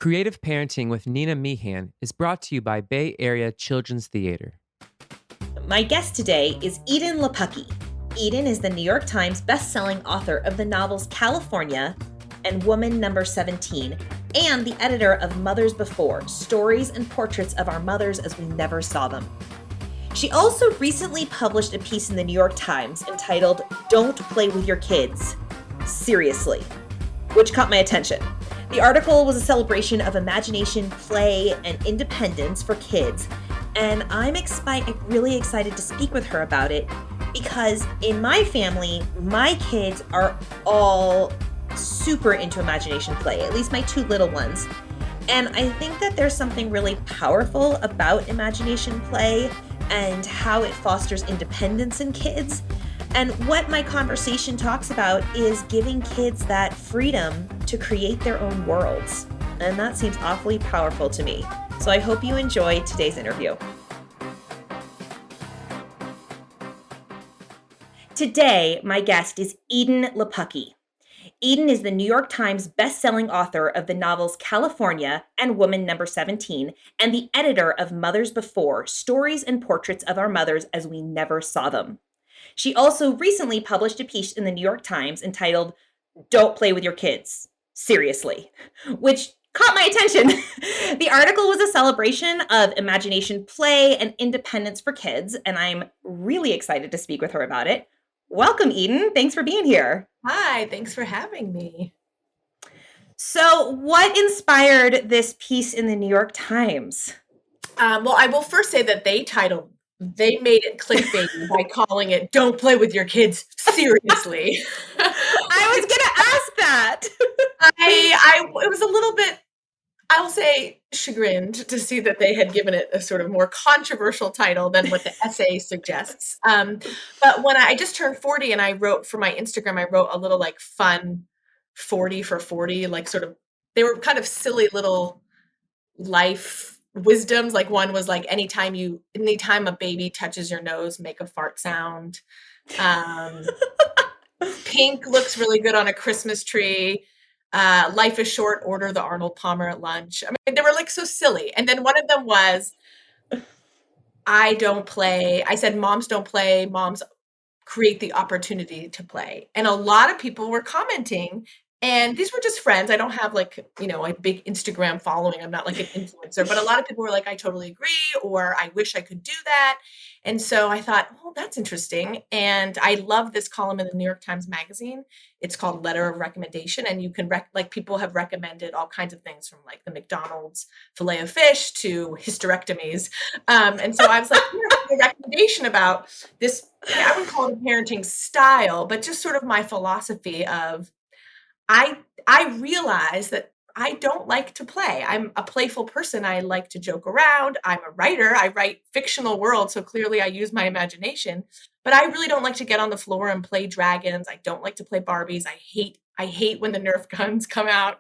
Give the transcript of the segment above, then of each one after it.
Creative Parenting with Nina Meehan is brought to you by Bay Area Children's Theater. My guest today is Edan Lepucki. Edan is the New York Times bestselling author of the novels California and Woman Number 17, and the editor of Mothers Before, Stories and Portraits of Our Mothers as We Never Saw Them. She also recently published a piece in the New York Times entitled, "Don't Play with Your Kids, Seriously," which caught my attention. The article was a celebration of imagination, play, and independence for kids, and I'm really excited to speak with her about it because in my family, my kids are all super into imagination play, at least my two little ones. And I think that there's something really powerful about imagination play and how it fosters independence in kids. And what my conversation talks about is giving kids that freedom to create their own worlds. And that seems awfully powerful to me. So I hope you enjoy today's interview. Today, my guest is Edan Lepucki. Edan is the New York Times bestselling author of the novels California and Woman Number 17, and the editor of Mothers Before, Stories and Portraits of Our Mothers as We Never Saw Them. She also recently published a piece in the New York Times entitled, "Don't Play with Your Kids, Seriously," which caught my attention. The article was a celebration of imagination play and independence for kids, and I'm really excited to speak with her about it. Welcome, Edan. Thanks for being here. Hi, thanks for having me. So, what inspired this piece in the New York Times? Well, I will first say that they made it clickbait by calling it "Don't Play with Your Kids, Seriously." I was gonna ask that. It was a little bit, I'll say, chagrined to see that they had given it a sort of more controversial title than what the essay suggests. But when I just turned 40 and I wrote for my Instagram, I wrote a little like fun 40 for 40, like sort of, they were kind of silly little life wisdoms. Like one was like, anytime a baby touches your nose, make a fart sound. Pink looks really good on a Christmas tree. Life is short, order the Arnold Palmer at lunch. I mean, they were like so silly. And then one of them was, I don't play. I said, moms don't play. Moms create the opportunity to play. And a lot of people were commenting, and these were just friends. I don't have like, a big Instagram following. I'm not like an influencer, but a lot of people were like, I totally agree, or I wish I could do that. And so I thought, oh, that's interesting. And I love this column in the New York Times Magazine. It's called Letter of Recommendation. And you can people have recommended all kinds of things from like the McDonald's filet of fish to hysterectomies. And so I was like, a recommendation about this. I wouldn't call it a parenting style, but just sort of my philosophy of, I realize that I don't like to play. I'm a playful person. I like to joke around. I'm a writer. I write fictional worlds. So clearly I use my imagination, but I really don't like to get on the floor and play dragons. I don't like to play Barbies. I hate when the Nerf guns come out.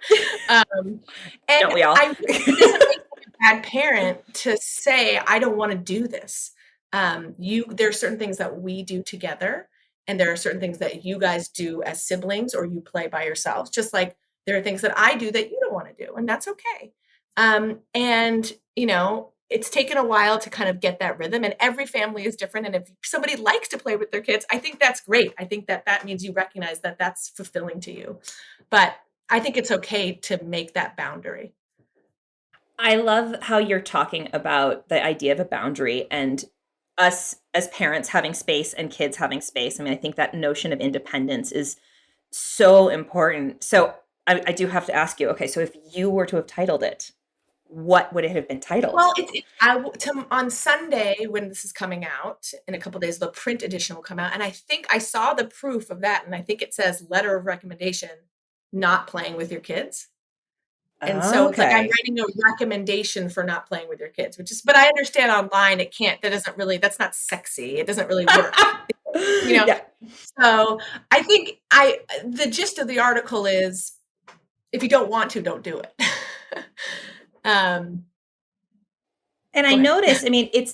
And don't we all? It doesn't make me a bad parent to say, I don't want to do this. There are certain things that we do together, and there are certain things that you guys do as siblings or you play by yourselves. Just like there are things that I do that you don't want to do, and that's okay. And it's taken a while to kind of get that rhythm, and every family is different. And if somebody likes to play with their kids, I think that's great. I think that means you recognize that that's fulfilling to you. But I think it's okay to make that boundary. I love how you're talking about the idea of a boundary and us as parents having space and kids having space. I mean, I think that notion of independence is so important. So I do have to ask you, okay, so if you were to have titled it, what would it have been titled? Well, on Sunday, when this is coming out, in a couple of days, the print edition will come out. And I think I saw the proof of that. And I think it says Letter of Recommendation, Not Playing with Your Kids. And so it's like I'm writing a recommendation for not playing with your kids, but I understand online that's not sexy. It doesn't really work. Yeah. So I think the gist of the article is, if you don't want to, don't do it. And I noticed, I mean, it's,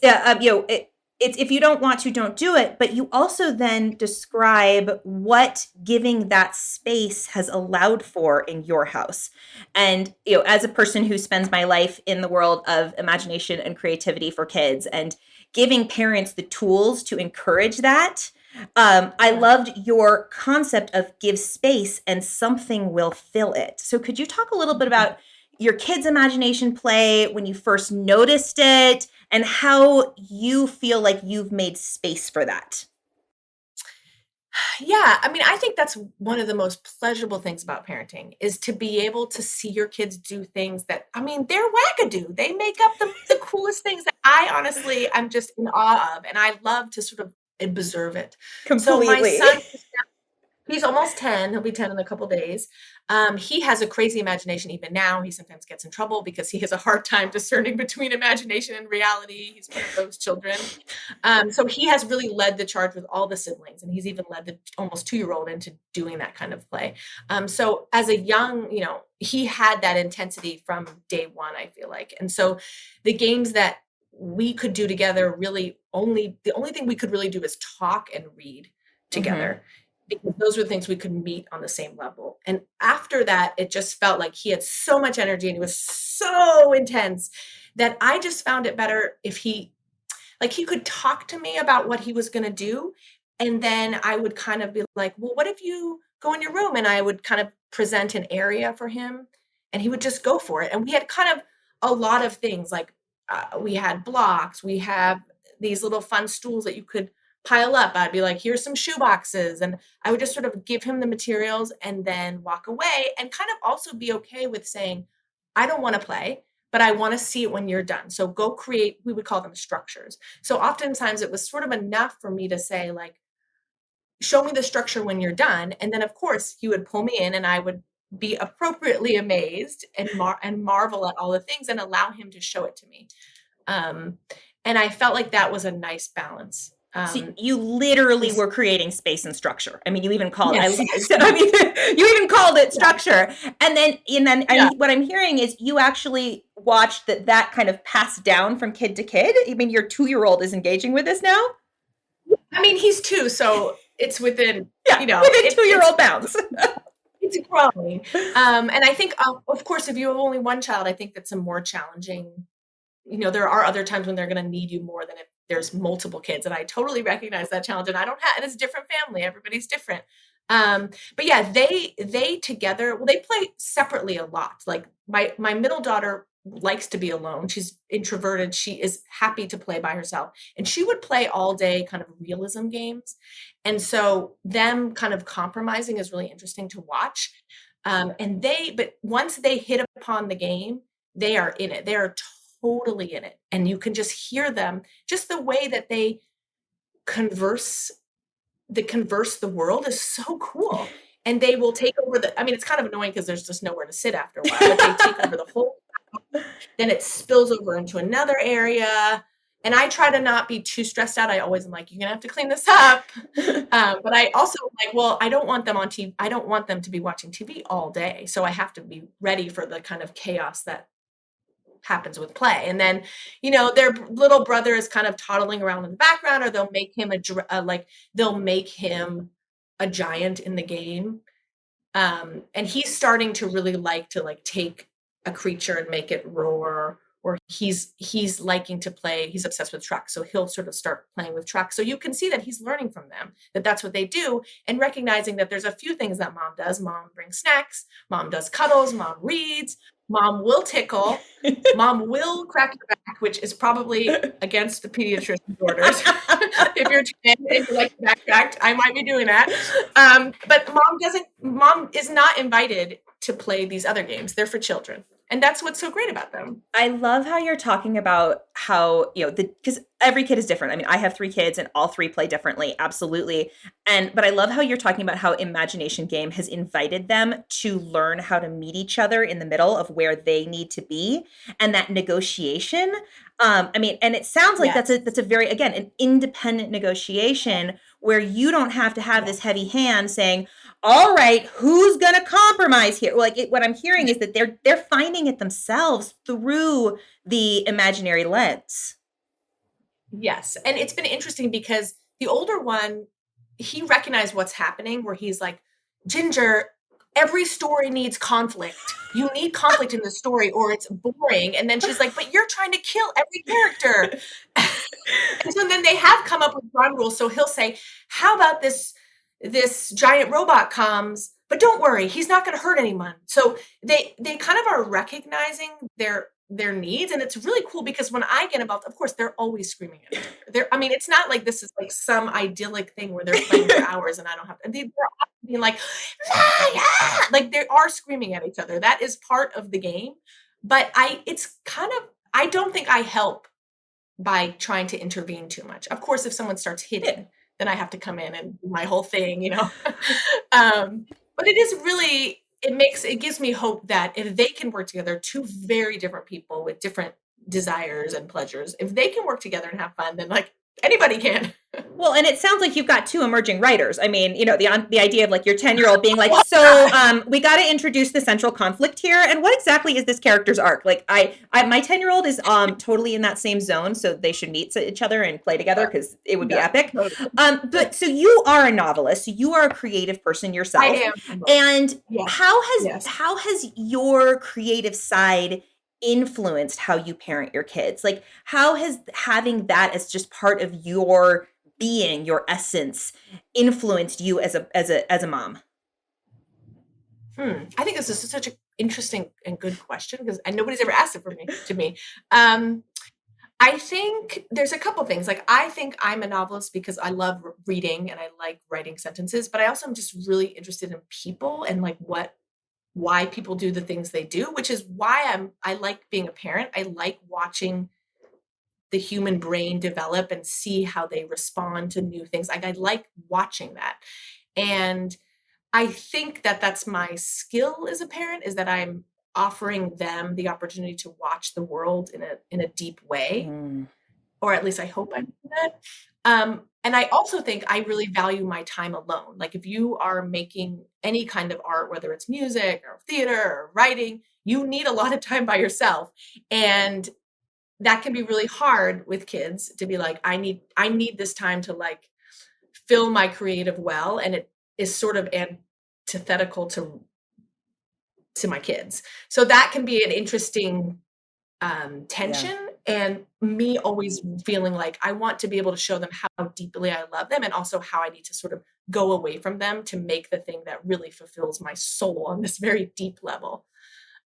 it's if you don't want to, don't do it. But you also then describe what giving that space has allowed for in your house. And, as a person who spends my life in the world of imagination and creativity for kids and giving parents the tools to encourage that, I Yeah. loved your concept of give space and something will fill it. So could you talk a little bit about your kids' imagination play, when you first noticed it, and how you feel like you've made space for that? Yeah, I mean, I think that's one of the most pleasurable things about parenting is to be able to see your kids do things that, I mean, they're wackadoo. They make up the coolest things that I honestly I'm just in awe of, and I love to sort of observe it. So my Completely. son, he's almost 10. He'll be 10 in a couple days. He has a crazy imagination even now. He sometimes gets in trouble because he has a hard time discerning between imagination and reality. He's one of those children. So he has really led the charge with all the siblings, and he's even led the almost 2-year-old into doing that kind of play. So as a young, he had that intensity from day one, I feel like. And so the games that we could do together really the only thing we could really do is talk and read Mhm. together, because those were things we could meet on the same level. And after that, it just felt like he had so much energy and he was so intense that I just found it better if he could talk to me about what he was going to do. And then I would kind of be like, well, what if you go in your room? And I would kind of present an area for him and he would just go for it. And we had kind of a lot of things like we had blocks, we have these little fun stools that you could pile up. I'd be like, here's some shoe boxes. And I would just sort of give him the materials and then walk away and kind of also be okay with saying, I don't want to play, but I want to see it when you're done. So go create, we would call them structures. So oftentimes it was sort of enough for me to say, like, show me the structure when you're done. And then, of course, he would pull me in and I would be appropriately amazed and, marvel at all the things and allow him to show it to me. Um, and I felt like that was a nice balance. So you literally This, were creating space and structure. I mean, you even called yes, yes, I mean, you even called it yeah, structure. And then yeah. what I'm hearing is you actually watched that kind of pass down from kid to kid. I mean, your 2-year-old is engaging with this now. I mean, he's 2, so it's within, Yeah, within it, 2-year-old bounds. it's growing. And I think, of course, if you have only one child, I think that's a more challenging. There are other times when they're going to need you more than if there's multiple kids, and I totally recognize that challenge. And I don't have, and it's a different family. Everybody's different. But yeah, they together, well, they play separately a lot. Like my middle daughter likes to be alone. She's introverted. She is happy to play by herself, and she would play all day kind of realism games. And so them kind of compromising is really interesting to watch. But once they hit upon the game, they are in it. They are totally in it. And you can just hear them, just the way that they converse, converse the world is so cool. And they will take over I mean, it's kind of annoying because there's just nowhere to sit after a while, but they take over the whole, then it spills over into another area. And I try to not be too stressed out. I always am like, you're gonna have to clean this up. But I also like, well, I don't want them on TV. I don't want them to be watching TV all day. So I have to be ready for the kind of chaos that happens with play. And then, their little brother is kind of toddling around in the background, or they'll make him they'll make him a giant in the game. And he's starting to really like to take a creature and make it roar, or he's liking to play. He's obsessed with trucks. So he'll sort of start playing with trucks. So you can see that he's learning from them, that that's what they do, and recognizing that there's a few things that mom does. Mom brings snacks, mom does cuddles, mom reads, mom will tickle, mom will crack your back, which is probably against the pediatrician's orders. If you're 10 and you like back cracked, I might be doing that. But mom is not invited to play these other games. They're for children. And that's what's so great about them. I love how you're talking about how, because every kid is different. I mean, I have 3 kids and all 3 play differently. Absolutely. But I love how you're talking about how Imagination Game has invited them to learn how to meet each other in the middle of where they need to be, and that negotiation. I mean, and it sounds like Yes. that's a very, again, an independent negotiation where you don't have to have this heavy hand saying, all right, who's going to compromise here? What I'm hearing is that they're finding it themselves through the imaginary lens. Yes. And it's been interesting because the older one, he recognized what's happening where he's like, Ginger, every story needs conflict. You need conflict in the story or it's boring. And then she's like, but you're trying to kill every character. And so then they have come up with ground rules. So he'll say, how about this giant robot comes, but don't worry, he's not going to hurt anyone. So they kind of are recognizing their needs, and it's really cool because when I get involved, of course, they're always screaming at each other. I mean, it's not like this is like some idyllic thing where they're playing for hours and I don't have to. They're being like, ah, yeah! Like they are screaming at each other. That is part of the game. But I don't think I help by trying to intervene too much. Of course, if someone starts hitting, then I have to come in and do my whole thing, you know. But it is really, it gives me hope that if they can work together, two very different people with different desires and pleasures, if they can work together and have fun, then like anybody can. Well, and it sounds like you've got two emerging writers. I mean, you know, the idea of like your 10-year-old being like, so we got to introduce the central conflict here. And what exactly is this character's arc? Like my 10-year-old is totally in that same zone. So they should meet each other and play together because it would be epic. But so you are a novelist. So you are a creative person yourself. I am. And Yes. how has your creative side influenced how you parent your kids? Like how has having that as just part of your being, your essence, influenced you as a mom? I think this is such an interesting and good question because nobody's ever asked it to me. I think there's a couple things. Like I think I'm a novelist because I love reading and I like writing sentences, but I also am just really interested in people and like why people do the things they do, which is why I like being a parent. I like watching the human brain develop and see how they respond to new things. Like I like watching that. And I think that that's my skill as a parent, is that I'm offering them the opportunity to watch the world in a deep way, or at least I hope I'm doing that. And I also think I really value my time alone. Like if you are making any kind of art, whether it's music or theater or writing, you need a lot of time by yourself. And that can be really hard with kids to be like, I need this time to like fill my creative well. And it is sort of antithetical to my kids. So that can be an interesting tension. And me always feeling like I want to be able to show them how deeply I love them and also how I need to sort of go away from them to make the thing that really fulfills my soul on this very deep level.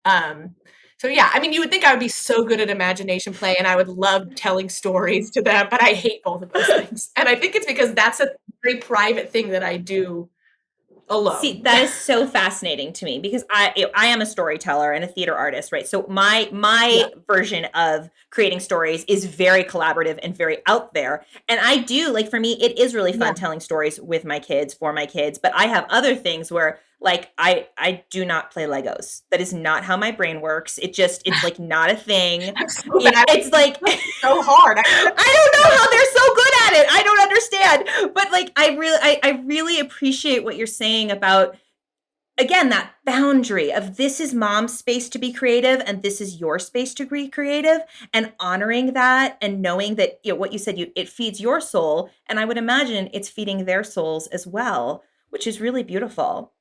So yeah, I mean, you would think I would be so good at imagination play and I would love telling stories to them, but I hate both of those things. And I think it's because that's a very private thing that I do alone. See, that is so fascinating to me because I am a storyteller and a theater artist, right? So my version of creating stories is very collaborative and very out there. And I do, like, for me, it is really fun telling stories with my kids, for my kids. But I have other things where, like, I do not play Legos. That is not how my brain works. It's like not a thing. It's like so hard. I don't know how they're so good at it. I don't understand. But like I really appreciate what you're saying about, again, that boundary of this is mom's space to be creative and this is your space to be creative, and honoring that and knowing that, you know, what you said, it feeds your soul, and I would imagine it's feeding their souls as well, which is really beautiful.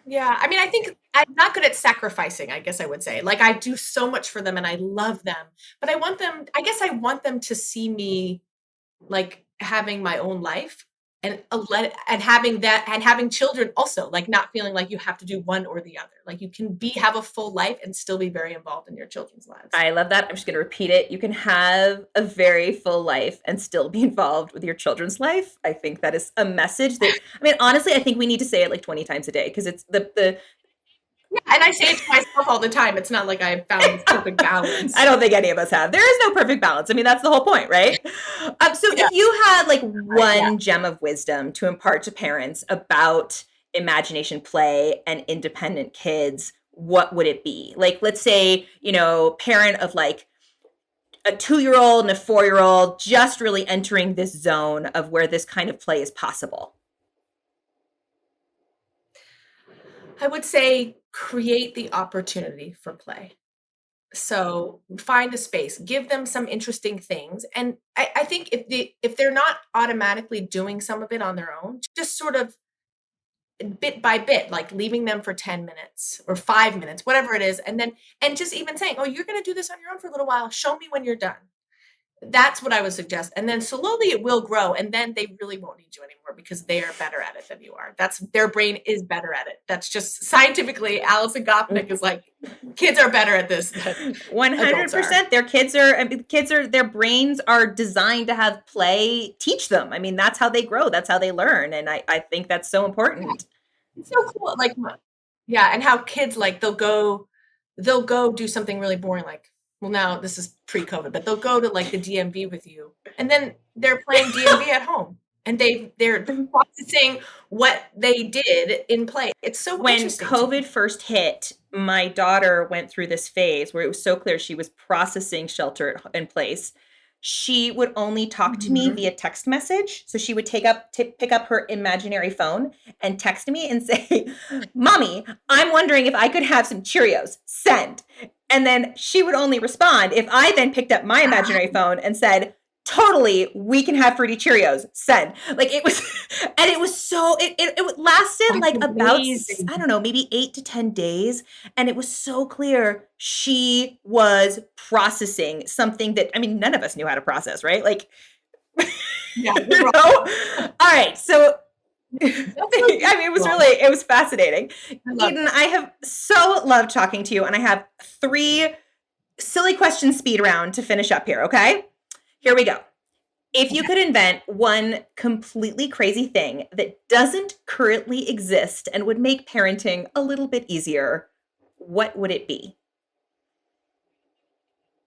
Yeah, I mean, I think I'm not good at sacrificing, I guess I would say. Like I do so much for them and I love them, but I want them to see me like having my own life and having children also, like not feeling like you have to do one or the other. Like you can have a full life and still be very involved in your children's lives. I love that. I'm just going to repeat it. You can have a very full life and still be involved with your children's life. I think that is a message that, I mean, honestly, I think we need to say it like 20 times a day because it's yeah, and I say it to myself all the time. It's not like I've found this perfect balance. I don't think any of us have. There is no perfect balance. I mean, that's the whole point, right? If you had like one gem of wisdom to impart to parents about imagination play and independent kids, what would it be? Like, let's say, you know, parent of like a 2-year-old and a 4-year-old just really entering this zone of where this kind of play is possible. I would say create the opportunity for play. So find a space, give them some interesting things. And I think if they're not automatically doing some of it on their own, just sort of bit by bit, like leaving them for 10 minutes or 5 minutes, whatever it is. And just even saying, oh, you're going to do this on your own for a little while. Show me when you're done. That's what I would suggest. And then slowly it will grow. And then they really won't need you anymore because they are better at it than you are. Their brain is better at it. That's just scientifically, Alison Gopnik is like, kids are better at this than 100%. Their brains are designed to have play teach them. I mean, that's how they grow. That's how they learn. And I think that's so important. It's so cool. Like, yeah. And how kids, like, they'll go do something really boring. Like, well, now this is pre-COVID, but they'll go to like the DMV with you, and then they're playing DMV at home, and they're processing what they did in play. It's so when interesting. COVID first hit, my daughter went through this phase where it was so clear she was processing shelter in place. She would only talk to me via text message. So she would pick up her imaginary phone and text me and say, Mommy, I'm wondering if I could have some Cheerios. Send. And then she would only respond if I then picked up my imaginary phone and said, totally, we can have fruity Cheerios. Send. Like it was, and it was so, it lasted like about, I don't know, maybe 8 to 10 days. And it was so clear she was processing something that, I mean, none of us knew how to process, right? Like, Yeah, you know? All right. So, I mean, it was fascinating. Edan, I have so loved talking to you, and I have 3 silly question speed round to finish up here. Okay. Here we go. If you could invent one completely crazy thing that doesn't currently exist and would make parenting a little bit easier, what would it be?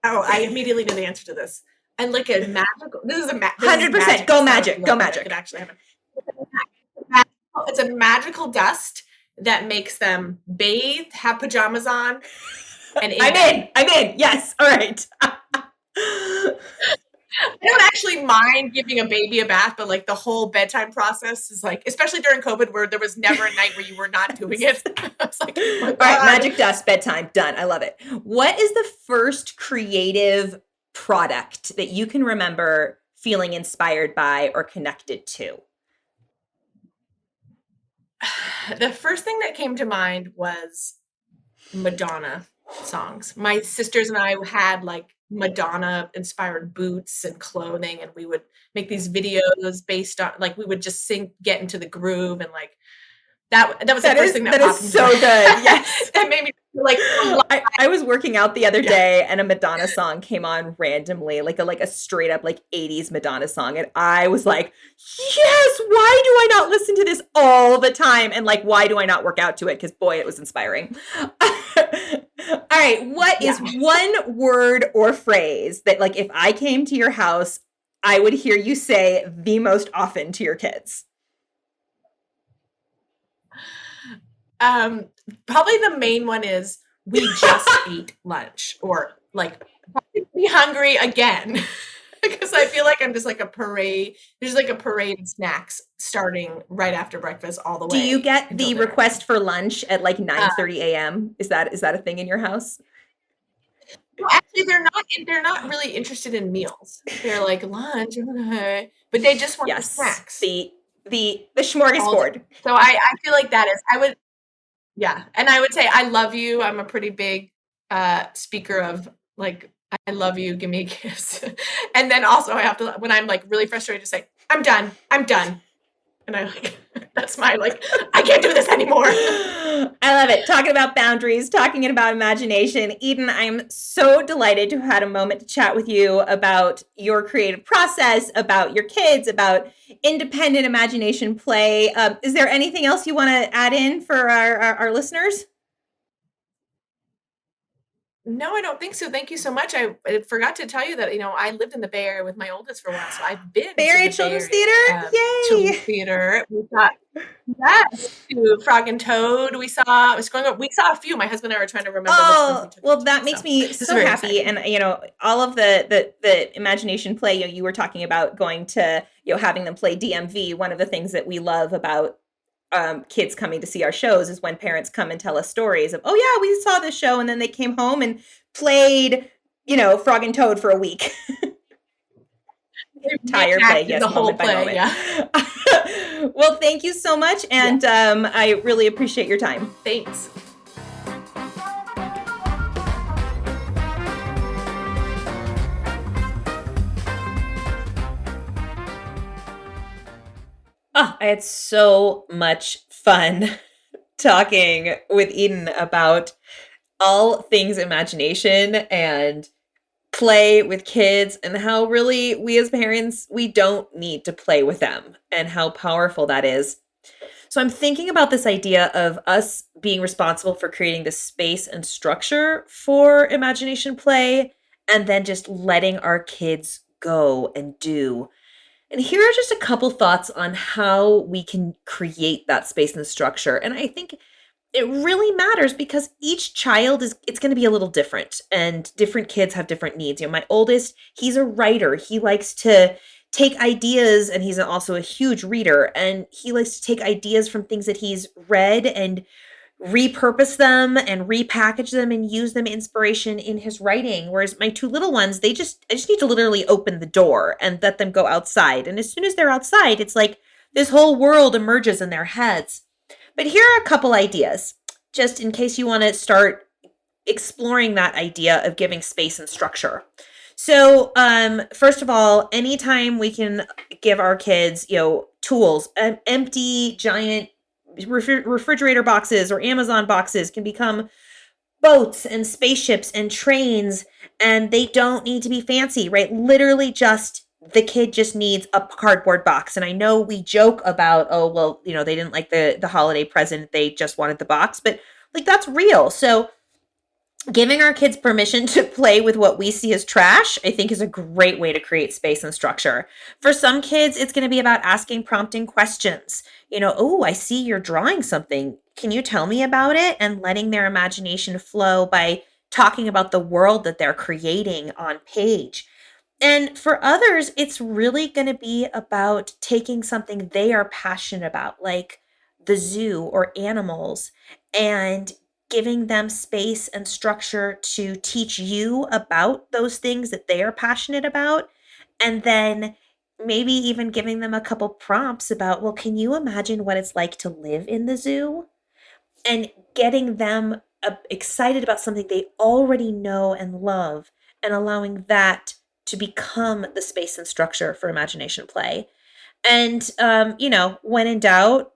Oh, I immediately know the answer to this. And like a magical, this is a 100%. Go magic. Go magic. It actually happened. It's a magical dust that makes them bathe, have pajamas on, and I'm in. Yes. All right. I don't actually mind giving a baby a bath, but like the whole bedtime process is like, especially during COVID where there was never a night where you were not doing it. I was like, oh my God. All right, magic dust, bedtime, done. I love it. What is the first creative product that you can remember feeling inspired by or connected to? The first thing that came to mind was Madonna songs. My sisters and I had like Madonna inspired boots and clothing, and we would make these videos based on like we would just get into the groove, and like that was the first thing that popped is so good. Yes. That made me like I was working out the other day and a Madonna song came on randomly, like a straight up like 80s Madonna song, and I was like, yes, why do I not listen to this all the time? And like, why do I not work out to it? Because boy, it was inspiring. All right, what is one word or phrase that like if I came to your house, I would hear you say the most often to your kids? Probably the main one is we just ate lunch, or like be hungry again. Because I feel like I'm just like a parade. There's like a parade of snacks starting right after breakfast all the way. Do you get the request for lunch at like 9:30 a.m.? Is that a thing in your house? No, actually, they're not really interested in meals. They're like lunch, but they just want the snacks. The smorgasbord. So I feel like that is and I would say I love you. I'm a pretty big speaker of like I love you, give me a kiss. And then also I have to, when I'm like really frustrated, to say, I'm done. And I like, that's my like, I can't do this anymore. I love it. Talking about boundaries, talking about imagination. Edan, I'm so delighted to have had a moment to chat with you about your creative process, about your kids, about independent imagination play. Is there anything else you want to add in for our listeners? No, I don't think so. Thank you so much. I forgot to tell you that, I lived in the Bay Area with my oldest for a while. So I've been Bay Area Children's Theater? Yay! Children's Theater. We saw, to Frog and Toad. We saw a few. My husband and I were trying to remember. Oh, well, that makes me so happy. Exciting. And, all of the imagination play, you were talking about going to, having them play DMV. One of the things that we love about kids coming to see our shows is when parents come and tell us stories of, oh yeah, we saw this show and then they came home and played, Frog and Toad for a week. They Entire play, reenacted yes, the whole moment by play, moment. yeah. Well, thank you so much, and I really appreciate your time. Thanks. Oh, I had so much fun talking with Eden about all things imagination and play with kids, and how really we as parents, we don't need to play with them, and how powerful that is. So I'm thinking about this idea of us being responsible for creating the space and structure for imagination play, and then just letting our kids go and do. And here are just a couple thoughts on how we can create that space and structure. And I think it really matters because each child it's going to be a little different, and different kids have different needs. My oldest, he's a writer. He likes to take ideas, and he's also a huge reader, and he likes to take ideas from things that he's read and repurpose them and repackage them and use them inspiration in his writing. Whereas my two little ones, I just need to literally open the door and let them go outside. And as soon as they're outside, it's like this whole world emerges in their heads. But here are a couple ideas, just in case you want to start exploring that idea of giving space and structure. So, first of all, anytime we can give our kids, tools, empty giant refrigerator boxes or Amazon boxes can become boats and spaceships and trains, and they don't need to be fancy, right? Literally just the kid just needs a cardboard box. And I know we joke about, oh, well, they didn't like the holiday present. They just wanted the box, but like that's real. So giving our kids permission to play with what we see as trash, I think, is a great way to create space and structure. For some kids, it's going to be about asking prompting questions. Oh, I see you're drawing something. Can you tell me about it? And letting their imagination flow by talking about the world that they're creating on page. And for others, it's really going to be about taking something they are passionate about, like the zoo or animals, and giving them space and structure to teach you about those things that they are passionate about. And then maybe even giving them a couple prompts about, well, can you imagine what it's like to live in the zoo? And getting them excited about something they already know and love, and allowing that to become the space and structure for imagination play. And, when in doubt,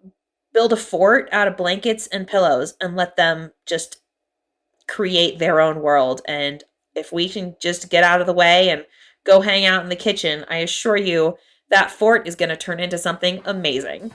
build a fort out of blankets and pillows and let them just create their own world. And if we can just get out of the way and go hang out in the kitchen, I assure you that fort is going to turn into something amazing.